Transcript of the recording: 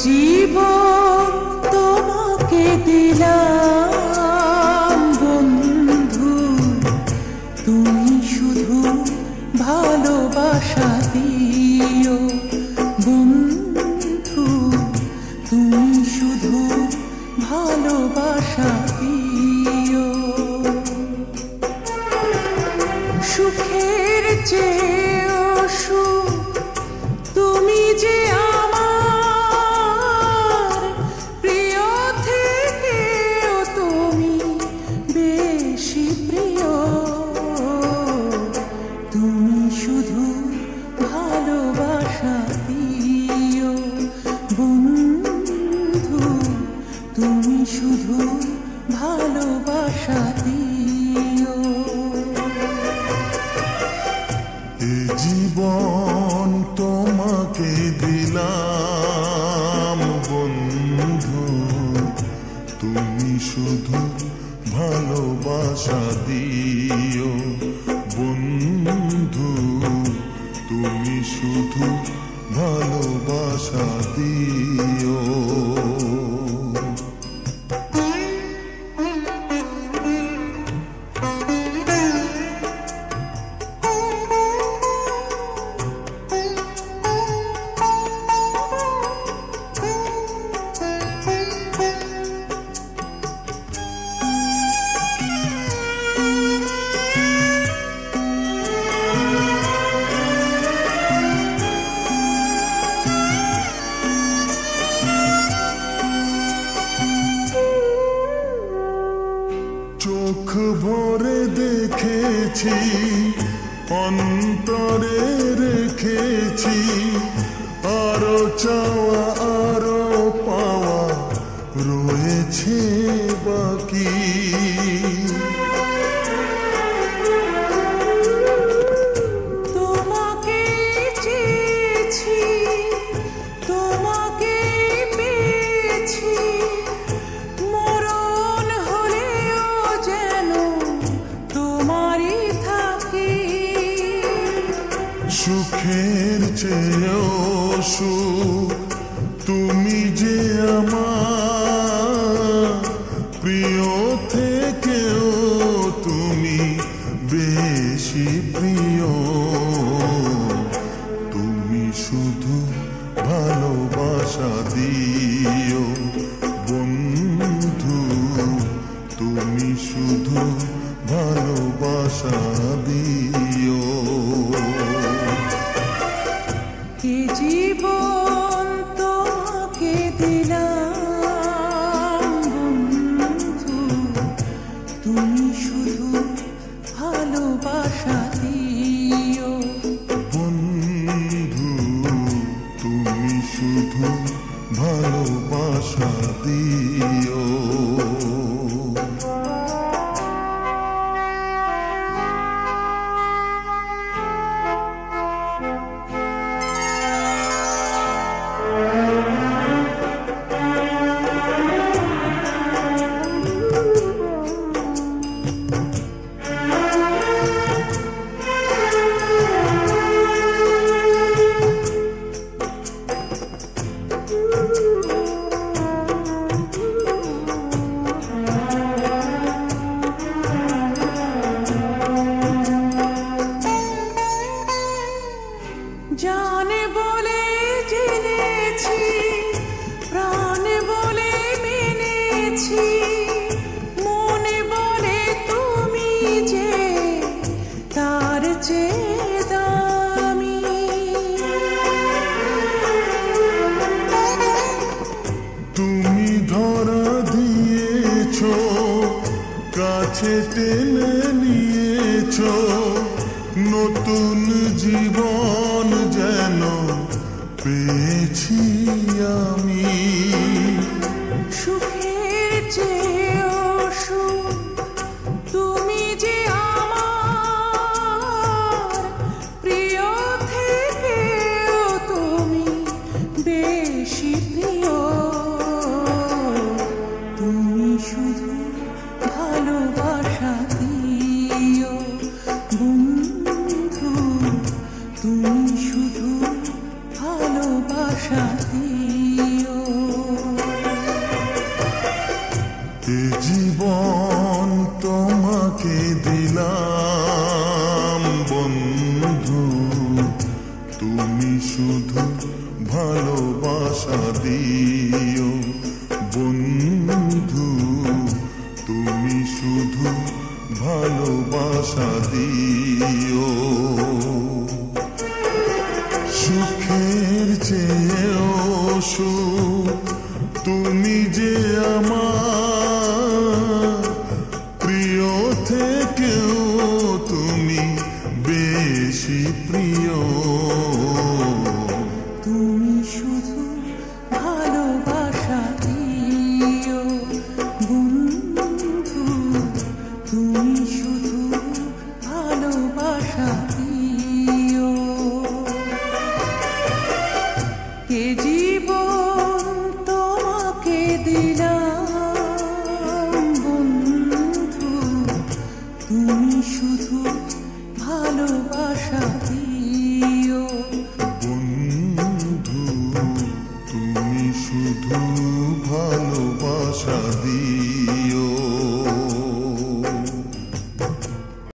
জীবন তোমাকে দিলাম বন্ধু, তুমি শুধু ভালোবাসা দিও বন্ধু, তুমি শুধু ভালোবাসা দিও। সুখের চেয়েও সুখ তুমি যে শুধু ভালোবাসা দিও বন্ধু, তুমি শুধু ভালোবাসা দিও। এ জীবন তোমাকে দিলাম বন্ধু, তুমি শুধু ভালোবাসা দিও বন্ধু, তুমি শুধু ভালোবাসা দিও। চোখ ভরে দেখেছি, অন্তরে রেখেছি, আরো চাওয়া আরো পাওয়া রয়েছে বাকি। তোমাকে চেয়েছি, তোমাকে পেয়েছি, মরণ হলেও যেন তোমারই থাকি। সুখের চেয়েও সুখ তুমি যে আমার, প্রিয় থেকেও তুমি বেশি প্রিয়, তুমি শুধু ভালোবাসা দিও বন্ধু, তুমি শুধু ভালোবাসা দিও। এ জীবন তোমাকে দিলাম বন্ধু, তুমি শুধু ভালোবাসা দিও বন্ধু, তুমি শুধু ভালোবাসা দিও। জানে বলে জেনেছি, প্রাণে বলে মেনেছি, মনে বলে তুমি যে তার চেয়ে দামি। তুমি ধরা দিয়েছ, কাছে টেনে নিয়েছ, নতুন জীবন যেন পেয়েছি আমি। সুখের চেয়েও সুখ তুমি যে আমার, প্রিয় থেকেও তুমি বেশি প্রিয়, তুমি শুধু ভালোবাসা দিও বন্ধু, তুমি শুধু ভালোবাসা দিও। দিও বন্ধু, তুমি শুধু ভালোবাসা দিও। সুখের চেয়েও সুখ তুমি যে আমার,